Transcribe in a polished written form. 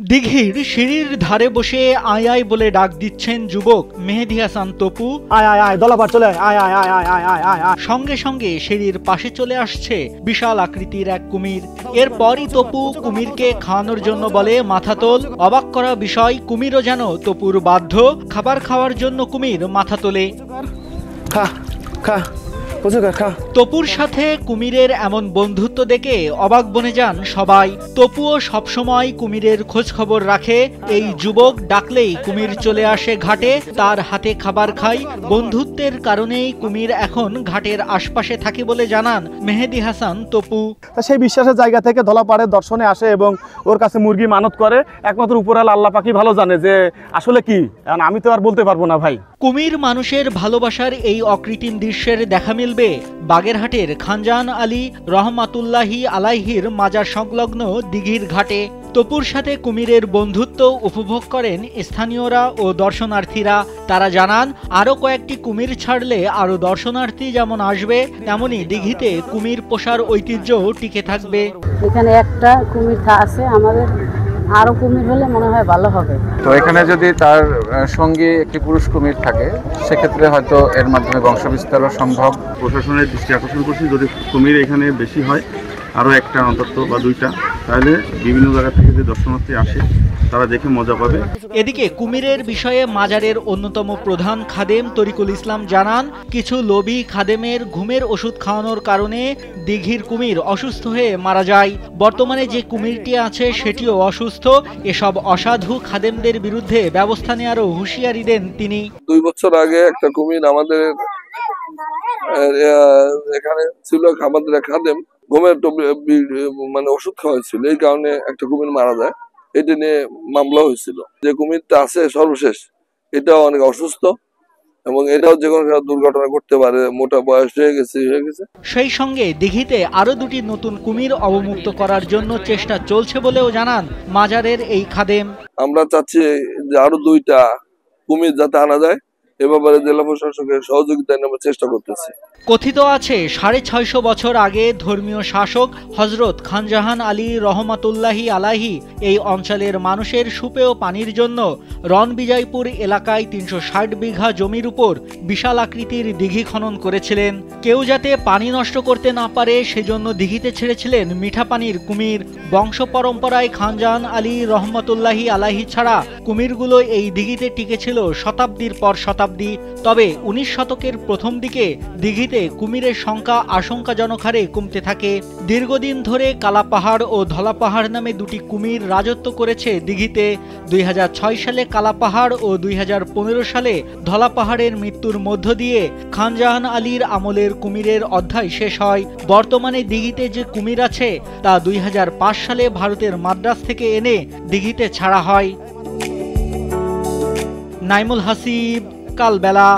দিঘির সিঁড়ির ধারে বসে আয় আয় বলে ডাক দিচ্ছেন যুবক মেহেদী হাসান তপু। আয় আয় আয় দলাপার চলে আয় আয় আয় আয় আয় আয় আয়। সঙ্গে সঙ্গে সিঁড়ির পাশে চলে আসছে বিশাল আকৃতির এক কুমির। এরপরই তপু কুমিরকে খাওয়ানোর জন্য বলে মাথা তোল। অবাক করা বিষয়, কুমিরও যেন তপুর বাধ্য। খাবার খাওয়ার জন্য কুমির মাথা তোলে। খা খা তপুর সাথে কুমিরের এমন বন্ধুত্ব দেখে অবাক বনে যান সবাই। তপুও সবসময় কুমিরের খোঁজ খবর রাখে। এই যুবক ডাকলেই কুমির চলে আসে ঘাটে, তার হাতে খাবার খায়। বন্ধুত্বের কারণেই কুমির এখন ঘাটের আশপাশে থাকে বলে জানান মেহেদী হাসান তপু। সেই বিশ্বাসের জায়গা থেকে ধলাপাড়ের দর্শনে আসে এবং ওর কাছে মুরগি মানত করে। একমাত্র উপরাল আল্লাহ পাকি ভালো জানে যে আসলে কি, আমি তো আর বলতে পারবো না ভাই। কুমির মানুষের ভালোবাসার এই অকৃত্রিম দৃশ্যের দেখা মিলবে বাগেরহাটের খানজাহান আলী রহমাতুল্লাহি আলাইহির মাজার সংলগ্ন দিঘির ঘাটে। তপুর সাথে কুমিরের বন্ধুত্ব উপভোগ করেন স্থানীয়রা ও দর্শনার্থীরা। তারা জানান, আরো কয়েকটি কুমির ছাড়লে আরো দর্শনার্থী যেমন আসবে, তেমনি দিঘিতে কুমির পোষার ঐতিহ্যও টিকে থাকবে। এখানে একটা কুমির আছে, আমাদের আরো কুমির হলে মনে হয় ভালো হবে। তো এখানে যদি তার সঙ্গে একটি পুরুষ কুমির থাকে, সেক্ষেত্রে হয়তো এর মাধ্যমে বংশবিস্তারও সম্ভব। প্রশাসনের দৃষ্টি আকর্ষণ করছি, যদি কুমির এখানে বেশি হয়, আরও একটা অন্তত বা দুইটা, তাহলে বিভিন্ন জায়গা থেকে যে দর্শনার্থী আসে তারা দেখে মজা পাবে। এদিকে কুমিরের বিষয়ে মাজারের অন্যতম প্রধান খাদেম তরিকুল ইসলাম জানান, কিছু লোভী খাদেমের ঘুমের ওষুধ খাওয়ানোর কারণে দিঘির কুমির অসুস্থ হয়ে মারা যায়। বর্তমানে যে কুমিরটি আছে সেটিও অসুস্থ। এসব অসাধু খাদেমদের বিরুদ্ধে ব্যবস্থা নেওয়ারও হুঁশিয়ারি দেন তিনি। 2 বছর আগে একটা কুমির আমাদের এখানে ছিল, আমাদের খাদেম ঘুমের মানে ওষুধ খাওয়াইছিল, এই কারণে একটা কুমির মারা যায়। এটা নিয়ে মামলা হয়েছিল। যে কুমিরটা আছে সর্বশেষ, এটাও অনেক অসুস্থ এবং এটাও যে কোনো দুর্ঘটনা করতে পারে, মোটা বয়স হয়ে গেছে। সেই সঙ্গে দিঘিতে আরো দুটি নতুন কুমির অবমুক্ত করার জন্য চেষ্টা চলছে বলেও জানান মাজারের এই খাদেম। আমরা চাচ্ছি যে আরো 2টা কুমির যাতে আনা যায়, এ ব্যাপারে জেলা প্রশাসকের সহযোগিতা নেওয়ার চেষ্টা করতেছি। কথিত আছে 650 বছর আগে ধর্মীয় শাসক হযরত খানজাহান আলী রহমাতুল্লাহি আলাইহি এই অঞ্চলের মানুষের সুপেয় পানির জন্য রণবিজয়পুর এলাকায় 360 বিঘা জমির উপর বিশাল আকৃতির দিঘি খনন করেছিলেন। কেউ যাতে পানি নষ্ট করতে না পারে সেজন্য দিঘিতে ছেড়েছিলেন মিঠা পানির কুমির। বংশ পরম্পরায় খানজাহান আলী রহমাতুল্লাহি আলাইহি ছাড়া কুমিরগুলো এই দিঘিতে টিকেছিল শতাব্দীর পর শতাব্দী। তবে 19 শতকের প্রথম দিকে দিঘিতে কুমিরের সংখ্যা আশঙ্কাজনক হারে কমতে থাকে। দীর্ঘদিন ধরে কালাপাহাড় ও ধলাপাহাড় নামে দুটি কুমির রাজত্ব করেছে দিঘিতে। 2006 সালে কালাপাহাড় ও 2015 সালে ধলাপাহাড়ের মৃত্যুর মধ্য দিয়ে খানজাহান আলীর আমলের কুমিরের অধ্যায় শেষ হয়। বর্তমানে দিঘিতে যে কুমির আছে তা 2005 সালে ভারতের মাদ্রাজ থেকে এনে দিঘিতে ছাড়া হয়। নাইমুল হাসিব, কালবেলা।